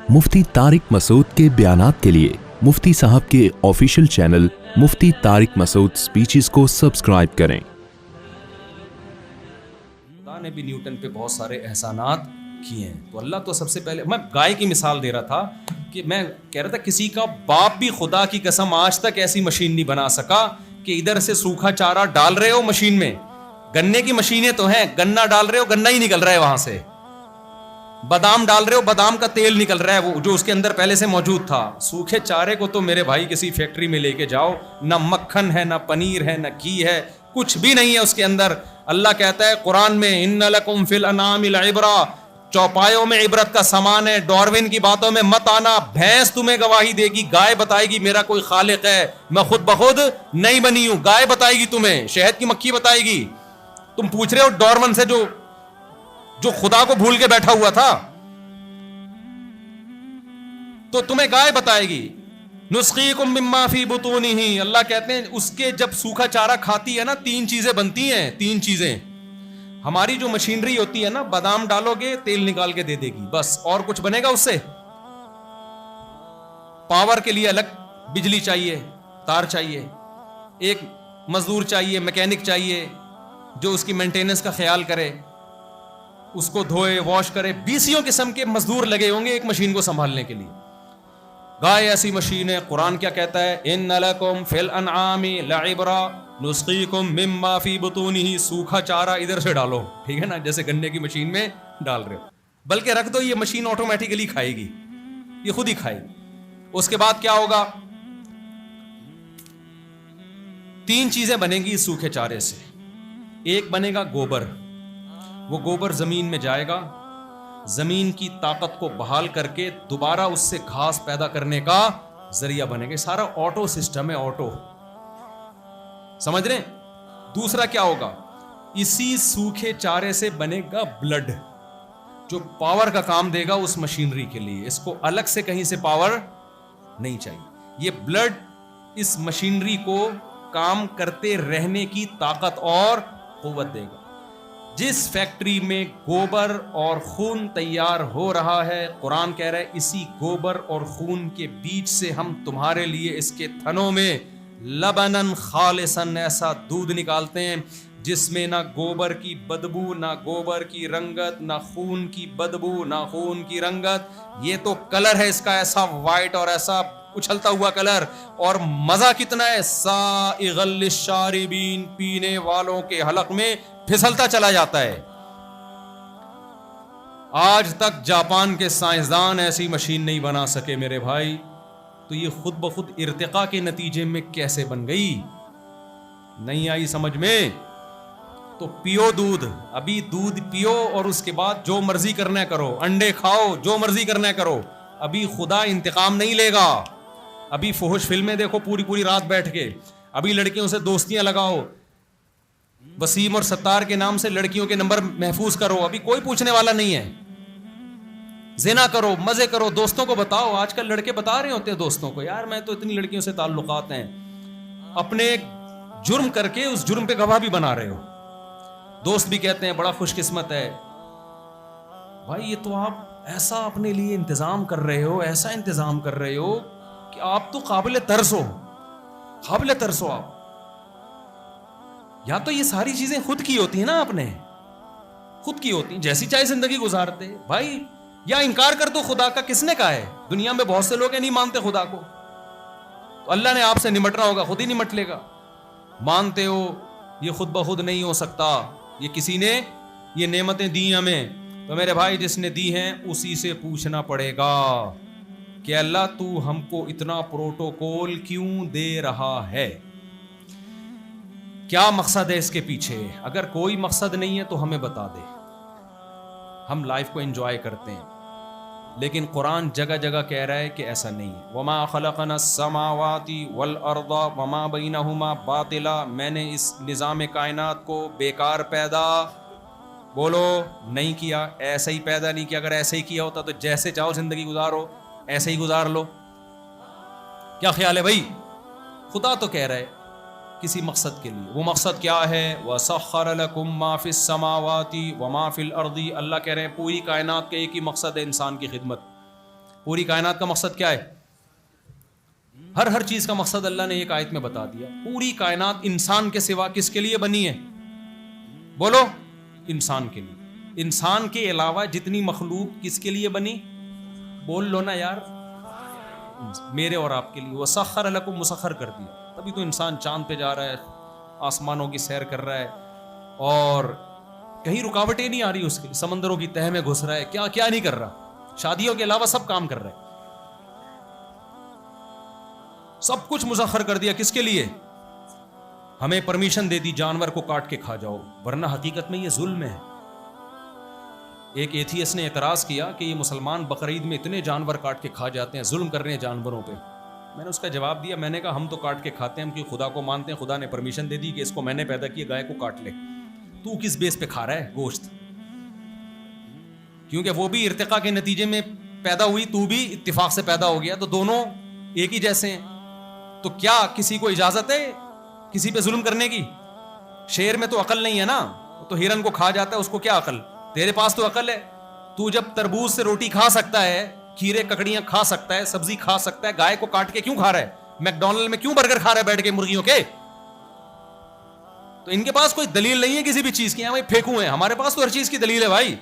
مفتی طارق مسعود کے بیانات کے لیے مفتی صاحب کے آفیشیل چینل مفتی طارق مسعود سپیچز کو سبسکرائب کریں۔ خدا نے بھی نیوٹن پہ بہت سارے احسانات کیے ہیں، تو اللہ تو سب سے پہلے، میں گائے کی مثال دے رہا تھا کہ میں کہہ رہا تھا کسی کا باپ بھی خدا کی قسم آج تک ایسی مشین نہیں بنا سکا کہ ادھر سے سوکھا چارہ ڈال رہے ہو مشین میں، گنے کی مشینیں تو ہیں، گنا ڈال رہے ہو گنا ہی نکل رہا ہے وہاں سے، بادام ڈال رہے ہو بادام کا تیل نکل رہا ہے وہ جو اس کے اندر پہلے سے موجود تھا۔ سوکھے چارے کو تو میرے بھائی کسی فیکٹری میں لے کے جاؤ، نہ مکھن ہے نہ پنیر ہے نہ گھی ہے، کچھ بھی نہیں ہے اس کے اندر۔ اللہ کہتا ہے قرآن میں ان لکم فی الانعام لعبرہ، چوپایوں میں عبرت کا سامان ہے، ڈاروین کی باتوں میں مت آنا۔ بھینس تمہیں گواہی دے گی، گائے بتائے گی میرا کوئی خالق ہے، میں خود بخود نہیں بنی ہوں، گائے بتائے گی تمہیں، شہد کی مکھی بتائے گی۔ تم پوچھ رہے ہو ڈاروین سے جو خدا کو بھول کے بیٹھا ہوا تھا، تو تمہیں گائے بتائے گی۔ نسقیکم مما فی بطونہ، اللہ کہتے ہیں اس کے جب سوکھا چارہ کھاتی ہے نا، تین چیزیں بنتی ہیں، تین چیزیں۔ ہماری جو مشینری ہوتی ہے نا، بادام ڈالو گے تیل نکال کے دے دے گی، بس اور کچھ بنے گا اس سے؟ پاور کے لیے الگ بجلی چاہیے، تار چاہیے، ایک مزدور چاہیے، میکینک چاہیے جو اس کی مینٹیننس کا خیال کرے، اس کو دھوئے واش کرے۔ 20 قسم کے مزدور لگے ہوں گے ایک مشین کو سنبھالنے کے لیے۔ گائے ایسی مشین ہے۔ قرآن کیا کہتا ہے؟ ان لکم فی الانعام لعبرہ نسقیکم مما فی بطونہ، سوکھا چارہ ادھر سے ڈالو، ٹھیک ہے نا، جیسے گنے کی مشین میں ڈال رہے ہو، بلکہ رکھ دو، یہ مشین آٹومیٹیکلی کھائے گی، یہ خود ہی کھائے گی۔ اس کے بعد کیا ہوگا؟ 3 چیزیں بنیں گی اس سوکھے چارے سے۔ ایک بنے گا گوبر، وہ گوبر زمین میں جائے گا، زمین کی طاقت کو بحال کر کے دوبارہ اس سے گھاس پیدا کرنے کا ذریعہ بنے گا۔ سارا آٹو سسٹم ہے، آٹو، سمجھ رہے ہیں؟ دوسرا کیا ہوگا؟ اسی سوکھے چارے سے بنے گا بلڈ، جو پاور کا کام دے گا اس مشینری کے لیے۔ اس کو الگ سے کہیں سے پاور نہیں چاہیے، یہ بلڈ اس مشینری کو کام کرتے رہنے کی طاقت اور قوت دے گا۔ جس فیکٹری میں گوبر اور خون تیار ہو رہا ہے، قرآن کہہ رہا ہے اسی گوبر اور خون کے بیچ سے ہم تمہارے لیے اس کے تھنوں میں لبنن خالصاً، ایسا دودھ نکالتے ہیں جس میں نہ گوبر کی بدبو، نہ گوبر کی رنگت، نہ خون کی بدبو، نہ خون کی رنگت۔ یہ تو کلر ہے اس کا ایسا وائٹ اور ایسا اچھلتا ہوا کلر، اور مزہ کتنا ہے، سائغ للشاربین، پینے والوں کے حلق میں پھسلتا چلا جاتا ہے۔ آج تک جاپان کے سائنسدان ایسی مشین نہیں بنا سکے میرے بھائی، تو یہ خود بخود ارتقاء کے نتیجے میں کیسے بن گئی؟ نہیں آئی سمجھ میں؟ تو پیو دودھ، ابھی دودھ پیو اور اس کے بعد جو مرضی کرنا کرو، انڈے کھاؤ، جو مرضی کرنا کرو، ابھی خدا انتقام نہیں لے گا۔ ابھی فحش فلمیں دیکھو پوری رات بیٹھ کے، ابھی لڑکیوں سے دوستیاں لگاؤ، وسیم اور ستار کے نام سے لڑکیوں کے نمبر محفوظ کرو، ابھی کوئی پوچھنے والا نہیں ہے۔ زنا کرو، مزے کرو، دوستوں کو بتاؤ۔ آج کل لڑکے بتا رہے ہوتے ہیں دوستوں کو، یار میں تو اتنی لڑکیوں سے تعلقات ہیں، اپنے جرم کر کے اس جرم پہ گواہ بھی بنا رہے ہو۔ دوست بھی کہتے ہیں بڑا خوش قسمت ہے بھائی، یہ تو آپ ایسا اپنے لیے انتظام کر رہے ہو، ایسا انتظام کر رہے ہو کہ آپ تو قابل ترس ہو، قابل ترس ہو آپ۔ یا تو یہ ساری چیزیں خود کی ہوتی ہیں نا، آپ نے خود کی ہوتی ہیں، جیسی چاہے زندگی گزارتے بھائی، یا انکار کر دو خدا کا، کس نے کہا ہے؟ دنیا میں بہت سے لوگ ہیں نہیں مانتے خدا کو، تو اللہ نے آپ سے نمٹنا ہوگا، خود ہی نمٹ لے گا۔ مانتے ہو یہ خود بخود نہیں ہو سکتا، یہ کسی نے یہ نعمتیں دی ہمیں، تو میرے بھائی جس نے دی ہیں اسی سے پوچھنا پڑے گا کہ اللہ تو ہم کو اتنا پروٹوکول کیوں دے رہا ہے، کیا مقصد ہے اس کے پیچھے؟ اگر کوئی مقصد نہیں ہے تو ہمیں بتا دے، ہم لائف کو انجوائے کرتے ہیں، لیکن قرآن جگہ جگہ کہہ رہا ہے کہ ایسا نہیں ہے۔ وَمَا خَلَقْنَا السَّمَاوَاتِ وَالْأَرْضَ وَمَا بَيْنَهُمَا بَاطِلًا، میں نے اس نظام کائنات کو بیکار پیدا بولو نہیں کیا، ایسا ہی پیدا نہیں کیا۔ اگر ایسا ہی کیا ہوتا تو جیسے چاہو زندگی گزارو، ایسے ہی گزار لو۔ کیا خیال ہے بھائی؟ خدا تو کہہ رہا ہے کسی مقصد کے لیے، وہ مقصد کیا ہے؟ وَسَخَّرَ لَكُم مَّا فِي السَّمَاوَاتِ وَمَا فِي الْأَرْضِ، اللہ کہہ رہے ہیں پوری کائنات کا ایک ہی مقصد ہے، انسان کی خدمت۔ پوری کائنات کا مقصد کیا ہے؟ ہر چیز کا مقصد اللہ نے ایک آیت میں بتا دیا. پوری کائنات انسان کے سوا کس کے لیے بنی ہے؟ بولو. انسان کے لیے. انسان کے علاوہ جتنی مخلوق کس کے لیے بنی؟ بول لو نا یار. میرے اور آپ کے لیے. وسخر لکم، مسخر کر دیا. تبھی تو انسان چاند پہ جا رہا ہے، آسمانوں کی سیر کر رہا ہے، اور کہیں رکاوٹیں نہیں آ رہی اس کے لیے. سمندروں کی تہ میں گھس رہا ہے. کیا نہیں کر رہا. شادیوں کے علاوہ سب کام کر رہا ہے. سب کچھ مسخر کر دیا. کس کے لیے؟ ہمیں پرمیشن دے دی جانور کو کاٹ کے کھا جاؤ، ورنہ حقیقت میں یہ ظلم ہے. ایک ایتھیسٹ نے اعتراض کیا کہ یہ مسلمان بقرعید میں اتنے جانور کاٹ کے کھا جاتے ہیں، ظلم کر رہے ہیں جانوروں پہ. میں نے اس کا جواب دیا، میں نے کہا ہم تو کاٹ کے کھاتے ہیں، ہم خدا کو مانتے ہیں. خدا نے پرمیشن دے دی کہ اس کو میں نے پیدا کیا، گائے کو کاٹ لے. تو کس بیس پہ کھا رہا ہے گوشت؟ کیونکہ وہ بھی ارتقاء کے نتیجے میں پیدا ہوئی، تو بھی اتفاق سے پیدا ہو گیا، تو دونوں ایک ہی جیسے ہیں. تو کیا کسی کو اجازت ہے کسی پہ ظلم کرنے کی؟ شیر میں تو عقل نہیں ہے نا، تو ہرن کو کھا جاتا ہے، اس کو کیا عقل؟ تیرے پاس تو عقل ہے. تو جب تربوز سے روٹی کھا سکتا ہے، کھیرے ککڑیاں کھا سکتا ہے، سبزی کھا سکتا ہے، گائے کو کاٹ کے کیوں کھا رہا ہے؟ میک ڈونلڈ میں کیوں برگر کھا رہا ہے بیٹھ کے مرغیوں کے؟ تو ان کے پاس کوئی دلیل نہیں ہے کسی بھی چیز کی. بھائی پھینکوں ہیں، ہمارے پاس تو ہر چیز کی دلیل ہے بھائی.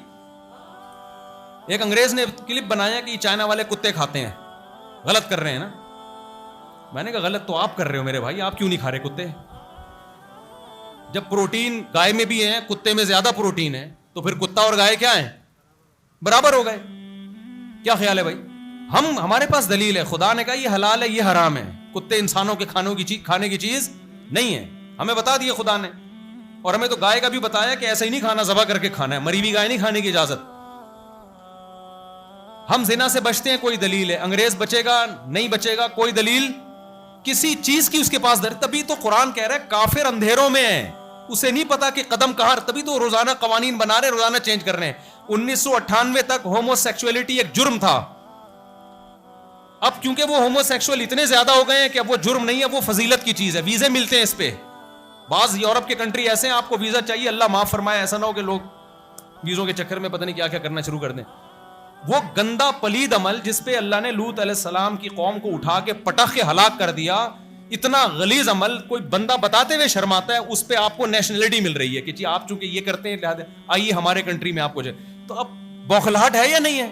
ایک انگریز نے کلپ بنایا کہ چائنا والے کتے کھاتے ہیں، غلط کر رہے ہیں نا. میں نے کہا غلط تو آپ کر رہے ہو میرے بھائی، آپ کیوں نہیں کھا رہے کتے؟ جب پروٹین گائے میں بھی ہے، کتے میں زیادہ پروٹین ہے، تو پھر کتا اور گائے کیا ہیں؟ برابر ہو گئے. کیا خیال ہے بھائی؟ ہمارے پاس دلیل ہے. خدا نے کہا یہ حلال ہے، یہ حرام ہے. کتے انسانوں کے کھانے کی چیز نہیں ہے. ہمیں بتا دیا خدا نے. اور ہمیں تو گائے کا بھی بتایا کہ ایسا ہی نہیں کھانا، ذبح کر کے کھانا ہے. مری ہوئی گائے نہیں کھانے کی اجازت. ہم زنا سے بچتے ہیں، کوئی دلیل ہے. انگریز بچے گا نہیں بچے گا، کوئی دلیل کسی چیز کی اس کے پاس. تبھی تو قرآن کہہ رہا ہے کافر اندھیروں میں ہے، اسے نہیں پتا کہ قدم کہاں. تبھی تو روزانہ قوانین بنا رہے، روزانہ چینج کر رہے ہیں. 1998 تک ہومو سیکسولیٹی ایک جرم تھا. اب کیونکہ وہ ہومو سیکسول اتنے زیادہ ہو گئے ہیں کہ اب وہ جرم نہیں ہے، وہ فضیلت کی چیز ہے. ویزے ملتے ہیں اس پہ. بعض یورپ کے کنٹری ایسے ہیں آپ کو ویزا چاہیے، اللہ معاف فرمائے ایسا نہ ہو کہ لوگ ویزوں کے چکر میں پتہ نہیں کیا کیا کرنا شروع کر دیں. وہ گندا پلید عمل جس پہ اللہ نے لوط علیہ السلام کی قوم کو اٹھا کے پٹخ کے ہلاک کر دیا، اتنا غلیظ عمل کوئی بندہ بتاتے ہوئے شرماتا ہے. اس پہ آپ کو نیشنلٹی مل رہی ہے کہ جی آپ چونکہ یہ کرتے ہیں لہٰذا آئیے ہمارے کنٹری میں آپ کو جائے. تو اب بوکھلاہٹ ہے یا نہیں ہے؟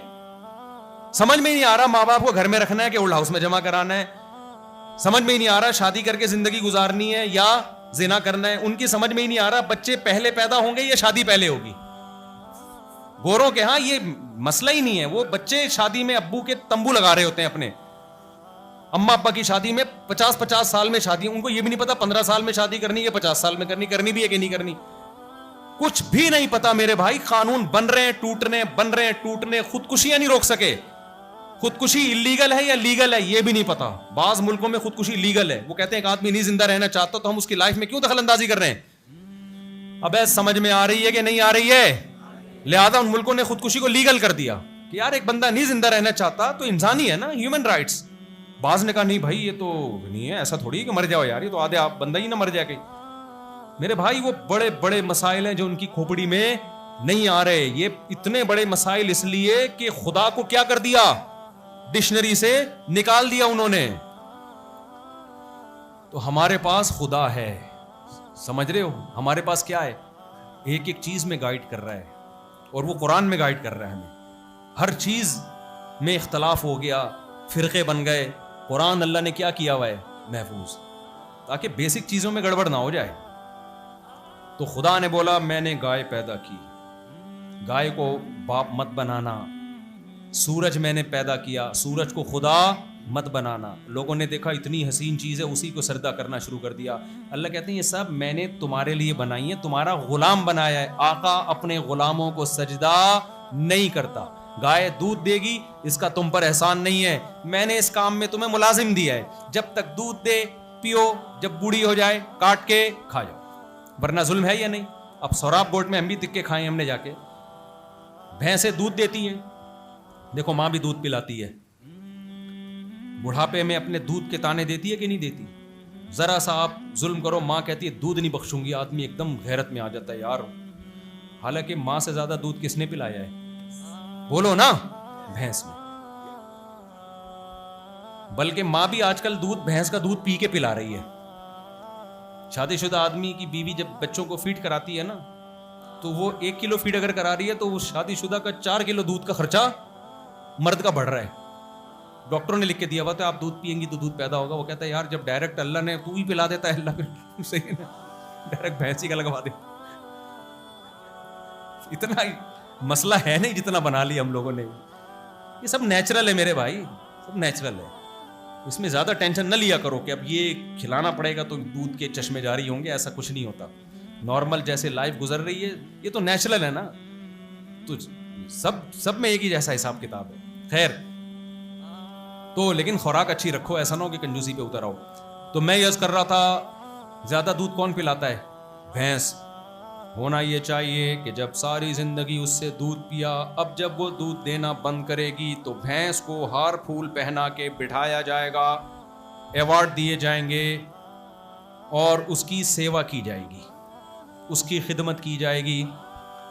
سمجھ میں ہی نہیں آ رہا ماں باپ کو گھر میں رکھنا ہے کہ اولڈ ہاؤس میں جمع کرانا ہے. سمجھ میں ہی نہیں آ رہا شادی کر کے زندگی گزارنی ہے یا زنا کرنا ہے. ان کی سمجھ میں ہی نہیں آ رہا بچے پہلے پیدا ہوں گے یا شادی پہلے ہوگی. گوروں کے ہاں یہ مسئلہ ہی نہیں ہے. وہ بچے شادی میں ابو کے تمبو لگا رہے ہوتے ہیں اپنے. اما ابا کی شادی میں 50 سال میں شادی. ان کو یہ بھی نہیں پتا 15 سال میں شادی کرنی ہے 50 سال میں کرنی بھی ہے کہ نہیں کرنی. کچھ بھی نہیں پتا میرے بھائی. قانون بن رہے ہیں ٹوٹنے. خودکشیاں نہیں روک سکے. خودکشی اللیگل ہے یا لیگل ہے یہ بھی نہیں پتا. بعض ملکوں میں خودکشی لیگل ہے. وہ کہتے ہیں ایک آدمی نہیں زندہ رہنا چاہتا تو ہم اس کی لائف میں کیوں دخل اندازی کر رہے ہیں؟ اب سمجھ میں آ رہی ہے کہ نہیں آ رہی ہے؟ لہذا ان ملکوں نے خودکشی کو لیگل کر دیا کہ یار ایک بندہ نہیں زندہ رہنا چاہتا تو انسانی ہے نا، ہیومن رائٹس. بعض نے کہا نہیں بھائی یہ تو نہیں ہے، ایسا تھوڑی کہ مر جاؤ یار، یہ تو آدھے آپ بندہ ہی نہ مر جائے کہیں. میرے بھائی وہ بڑے بڑے مسائل ہیں جو ان کی کھوپڑی میں نہیں آ رہے. یہ اتنے بڑے مسائل اس لیے کہ خدا کو کیا کر دیا؟ ڈکشنری سے نکال دیا انہوں نے. تو ہمارے پاس خدا ہے، سمجھ رہے ہو؟ ہمارے پاس کیا ہے؟ ایک ایک چیز میں گائیڈ کر رہا ہے، اور وہ قرآن میں گائیڈ کر رہا ہے ہمیں. ہر چیز میں اختلاف ہو گیا، فرقے بن گئے. قرآن اللہ نے کیا کیا ہوا ہے؟ محفوظ، تاکہ بیسک چیزوں میں گڑبڑ نہ ہو جائے. تو خدا نے بولا میں نے گائے پیدا کی، گائے کو باپ مت بنانا. سورج میں نے پیدا کیا، سورج کو خدا مت بنانا. لوگوں نے دیکھا اتنی حسین چیز ہے، اسی کو سجدہ کرنا شروع کر دیا. اللہ کہتے ہیں یہ سب میں نے تمہارے لیے بنائی ہے، تمہارا غلام بنایا ہے. آقا اپنے غلاموں کو سجدہ نہیں کرتا. گائے دودھ دے گی، اس کا تم پر احسان نہیں ہے. میں نے اس کام میں تمہیں ملازم دیا ہے. جب تک دودھ دے پیو، جب بوڑھی ہو جائے کاٹ کے کھا جاؤ، ورنہ ظلم ہے یا نہیں؟ اب سوراب گوٹ میں ہم بھی تکے کھائے، ہم نے جا کے. بھینسیں دودھ دیتی ہیں، دیکھو ماں بھی دودھ پلاتی ہے. بڑھاپے میں اپنے دودھ کے تانے دیتی ہے کہ نہیں دیتی؟ ذرا سا آپ ظلم کرو، ماں کہتی ہے دودھ نہیں بخشوں گی. آدمی ایک دم غیرت میں آ جاتا ہے یار. حالانکہ ماں سے زیادہ دودھ کس نے پلایا ہے؟ بولو نا، بھینس نے. بلکہ ماں بھی آج کل بھینس کا دودھ پی کے پلا رہی ہے. شادی شدہ آدمی کی بیوی جب بچوں کو فیڈ کراتی ہے نا, تو وہ 1 کلو فیڈ اگر کرا رہی ہے تو وہ شادی شدہ کا 4 کلو دودھ کا خرچہ مرد کا بڑھ رہا ہے. ڈاکٹروں نے لکھ کے دیا ہوا تو آپ دودھ پیئیں گی تو دودھ پیدا ہوگا. وہ کہتا ہے یار جب ڈائریکٹ اللہ نے تو ہی پلا دیتا ہے, اللہ پھر صحیح ہے, ڈائریکٹ بھینسی کا لگوا دے. اتنا مسئلہ ہے نہیں جتنا بنا لیا ہم لوگوں نے. یہ سب نیچرل ہے میرے بھائی, سب نیچرل ہے. اس میں زیادہ ٹینشن نہ لیا کرو کہ اب یہ کھلانا پڑے گا تو دودھ کے چشمے جاری ہوں گے, ایسا کچھ نہیں ہوتا. نارمل جیسے لائف گزر رہی ہے یہ تو نیچرل ہے نا, تو سب میں ایک ہی جیسا حساب کتاب ہے. خیر تو لیکن خوراک اچھی رکھو, ایسا نہ ہو کہ کنجوسی پہ اتر آؤ. تو میں یس کر رہا تھا زیادہ دودھ کون پلاتا ہے؟ بھینس. ہونا یہ چاہیے کہ جب ساری زندگی اس سے دودھ پیا, اب جب وہ دودھ دینا بند کرے گی تو بھینس کو ہار پھول پہنا کے بٹھایا جائے گا, ایوارڈ دیے جائیں گے اور اس کی سیوا کی جائے گی, اس کی خدمت کی جائے گی.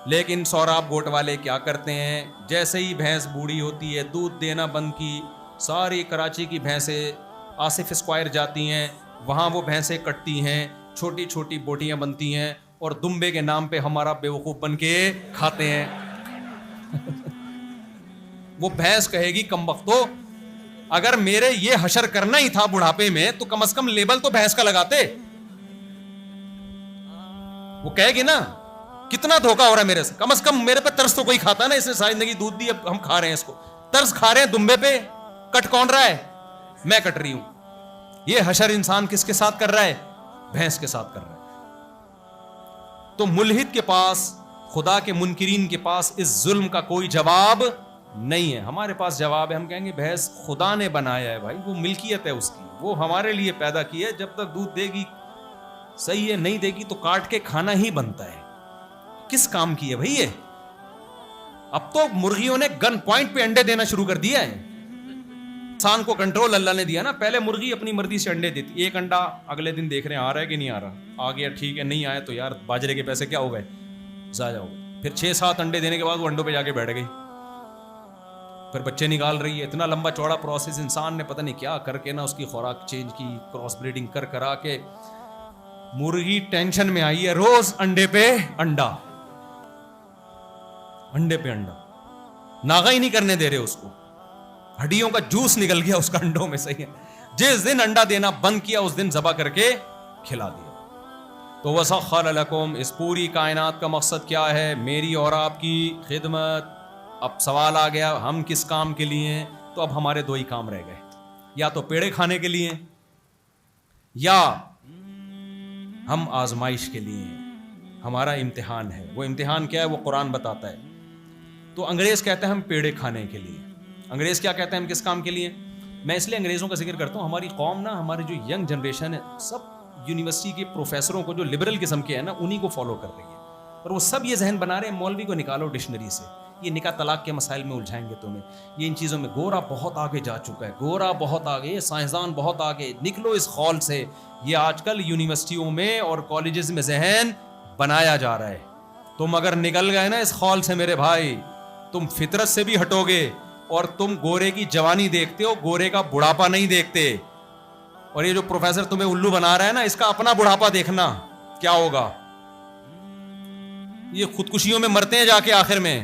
لیکن سوراب گوٹ والے کیا کرتے ہیں, جیسے ہی بھینس بوڑھی ہوتی ہے دودھ دینا بند کی, ساری کراچی کی بھینسیں آصف اسکوائر جاتی ہیں, وہاں وہ بھینسیں کٹتی ہیں, چھوٹی چھوٹی بوٹیاں بنتی ہیں اور دمبے کے نام پہ ہمارا بیوقوف بن کے کھاتے ہیں. وہ بھینس کہے گی کمبختو, اگر میرے یہ حشر کرنا ہی تھا بڑھاپے میں تو کم از کم لیبل تو بھینس کا لگاتے. وہ کہے گی نا کتنا دھوکا ہو رہا ہے میرے سے, کم از کم میرے پہ ترس تو کوئی کھاتا نا, اس نے ساری زندگی دودھ دی, اب ہم کھا رہے ہیں اس کو, ترس کھا رہے ہیں دمبے پہ. کٹ کون رہا ہے؟ میں کٹ رہی ہوں. یہ حشر انسان کس کے ساتھ کر رہا ہے؟ بھینس کے ساتھ کر رہا ہے. تو ملحد کے پاس, خدا کے منکرین کے پاس اس ظلم کا کوئی جواب نہیں ہے. ہمارے پاس جواب ہے, ہم کہیں گے بھینس خدا نے بنایا ہے بھائی, وہ ملکیت ہے اس کی, وہ ہمارے لیے پیدا کی ہے, جب تک دودھ دے گی صحیح ہے, نہیں دے گی تو کاٹ کے کھانا ہی بنتا ہے. کس کام کی ہے بھائی یہ؟ اب تو مرغیوں نے گن پوائنٹ پہ انڈے دینا شروع کر دیا ہے. انسان کو کنٹرول اللہ نے دیا نا, پہلے مرغی اپنی مرضی سے انڈے دیتی, ایک انڈا اگلے دن دیکھ رہے ہیں آ رہا ہے کہ نہیں آ رہا, آ گیا ٹھیک ہے, نہیں آیا تو یار باجرے کے پیسے کیا ہو گئے, ضائع ہو گئے. پھر 6-7 انڈے دینے کے بعد وہ انڈوں پہ جا کے بیٹھ گئی, پھر بچے نکال رہی ہے. اتنا لمبا چوڑا پروسیس, انسان نے پتہ نہیں کیا کر کے نا اس کی خوراک چینج کی, کراس بریڈنگ کرا کے مرغی ٹینشن میں آئی ہے, روز انڈے پہ انڈا, انڈے پہ انڈا, ناغا ہی نہیں کرنے دے رہے اس کو, ہڈیوں کا جوس نکل گیا اس کا انڈوں میں. صحیح ہے, جس دن انڈا دینا بند کیا اس دن ذبح کر کے کھلا دیا. تو وَسَخَّرَ لَكُمْ, اس پوری کائنات کا مقصد کیا ہے؟ میری اور آپ کی خدمت. اب سوال آ گیا ہم کس کام کے لیے ہیں؟ تو اب ہمارے 2 ہی کام رہ گئے, یا تو پیڑے کھانے کے لیے یا ہم آزمائش کے لیے ہیں. ہمارا امتحان ہے, وہ امتحان کیا ہے وہ قرآن بتاتا ہے. تو انگریز کہتا ہے ہم پیڑے کھانے کے لیے, انگریز کیا کہتے ہیں ہم کس کام کے لیے؟ میں اس لیے انگریزوں کا ذکر کرتا ہوں, ہماری قوم نا, ہماری جو ینگ جنریشن ہے, سب یونیورسٹی کے پروفیسروں کو جو لبرل قسم کے ہیں نا انہی کو فالو کر رہی ہے, اور وہ سب یہ ذہن بنا رہے ہیں مولوی کو نکالو ڈکشنری سے, یہ نکاح طلاق کے مسائل میں الجھائیں گے تمہیں, یہ ان چیزوں میں. گورا بہت آگے جا چکا ہے, گورا بہت آگے, سائنسدان بہت آگے, نکلو اس خول سے. یہ آج کل یونیورسٹیوں میں اور کالجز میں ذہن بنایا جا رہا ہے. تم اگر نکل گئے نا اس خول سے میرے بھائی, تم فطرت سے بھی ہٹو گے, اور تم گورے کی جوانی دیکھتے ہو, گورے کا بڑھاپا نہیں دیکھتے. اور یہ جو پروفیسر تمہیں الو بنا رہا ہے نا, اس کا اپنا بڑھاپا دیکھنا کیا ہوگا. یہ خودکشیوں میں مرتے ہیں جا کے آخر میں,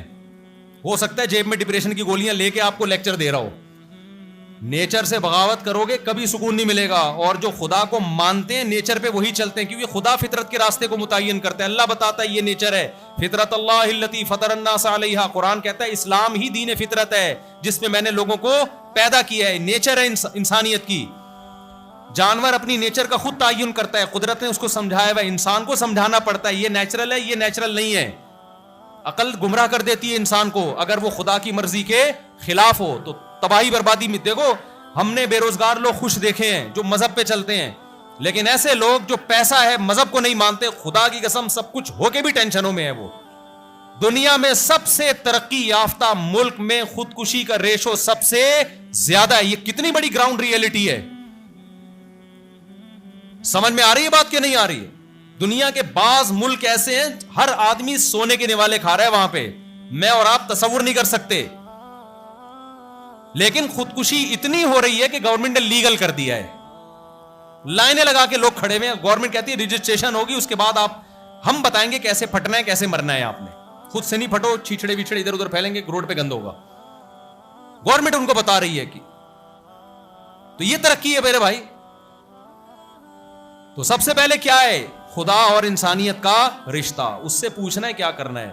ہو سکتا ہے جیب میں ڈپریشن کی گولیاں لے کے آپ کو لیکچر دے رہا ہو. نیچر سے بغاوت کرو گے کبھی سکون نہیں ملے گا. اور جو خدا کو مانتے ہیں نیچر پہ وہی چلتے ہیں, کیونکہ خدا فطرت کے راستے کو متعین کرتا ہے. اللہ بتاتا ہے یہ نیچر ہے, فطرت اللہ التی فطر الناس علیہا. قرآن کہتا ہے اسلام ہی دین فطرت ہے جس میں میں نے لوگوں کو پیدا کیا ہے. نیچر ہے انسانیت کی. جانور اپنی نیچر کا خود تعین کرتا ہے, قدرت نے اس کو سمجھایا ہوا, انسان کو سمجھانا پڑتا ہے یہ نیچرل ہے یہ نیچرل نہیں ہے. عقل گمراہ کر دیتی ہے انسان کو, اگر وہ خدا کی مرضی کے خلاف ہو تو تباہی بربادی میں. دیکھو ہم نے بے روزگار لوگ خوش دیکھے ہیں جو مذہب پہ چلتے ہیں, لیکن ایسے لوگ جو پیسہ ہے مذہب کو نہیں مانتے, خدا کی قسم سب کچھ ہو کے بھی ٹینشنوں میں ہے. وہ دنیا میں سب سے ترقی یافتہ ملک میں خودکشی کا ریشو سب سے زیادہ ہے. یہ کتنی بڑی گراؤنڈ ریئلٹی ہے, سمجھ میں آ رہی ہے بات کہ نہیں آ رہی ہے؟ دنیا کے بعض ملک ایسے ہیں ہر آدمی سونے کے نوالے کھا رہا ہے وہاں پہ, میں اور آپ تصور نہیں کر سکتے. لیکن خودکشی اتنی ہو رہی ہے کہ گورنمنٹ نے لیگل کر دیا ہے, لائنیں لگا کے لوگ کھڑے ہوئے ہیں, گورنمنٹ کہتی ہے رجسٹریشن ہوگی اس کے بعد ہم بتائیں گے کیسے پھٹنا ہے کیسے مرنا ہے, آپ نے خود سے نہیں پھٹو, چھیچڑے وچھڑے ادھر ادھر پھیلیں گے, روڈ پہ گند ہوگا, گورنمنٹ ان کو بتا رہی ہے کہ. تو یہ ترقی ہے میرے بھائی. تو سب سے پہلے کیا ہے, خدا اور انسانیت کا رشتہ, اس سے پوچھنا ہے کیا کرنا ہے.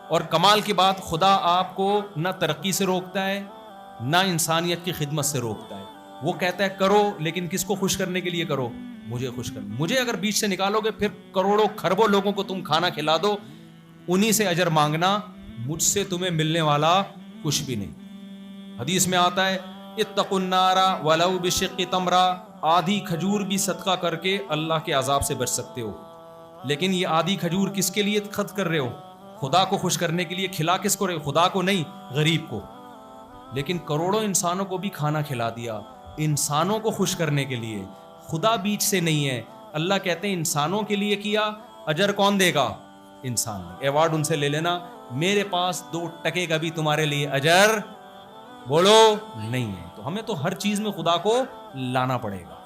اور کمال کی بات, خدا آپ کو نہ ترقی سے روکتا ہے نہ انسانیت کی خدمت سے روکتا ہے. وہ کہتا ہے کرو, لیکن کس کو خوش کرنے کے لیے کرو, مجھے خوش کرنا. مجھے اگر بیچ سے نکالو گے پھر کروڑوں خربوں لوگوں کو تم کھانا کھلا دو, انہی سے اجر مانگنا, مجھ سے تمہیں ملنے والا کچھ بھی نہیں. حدیث میں آتا ہے اتقوا النار ولو بشق تمرہ, آدھی کھجور بھی صدقہ کر کے اللہ کے عذاب سے بچ سکتے ہو. لیکن یہ آدھی کھجور کس کے لیے خرچ کر رہے ہو, خدا کو خوش کرنے کے لیے. کھلا کس کو رہے ہو, خدا کو نہیں, غریب کو. لیکن کروڑوں انسانوں کو بھی کھانا کھلا دیا, انسانوں کو خوش کرنے کے لیے. خدا بیچ سے نہیں ہے. اللہ کہتے ہیں انسانوں کے لیے کیا, اجر کون دے گا, انسان. ایوارڈ ان سے لے لینا, میرے پاس 2 ٹکے کا بھی تمہارے لیے اجر بولو نہیں ہے. تو ہمیں تو ہر چیز میں خدا کو لانا پڑے گا.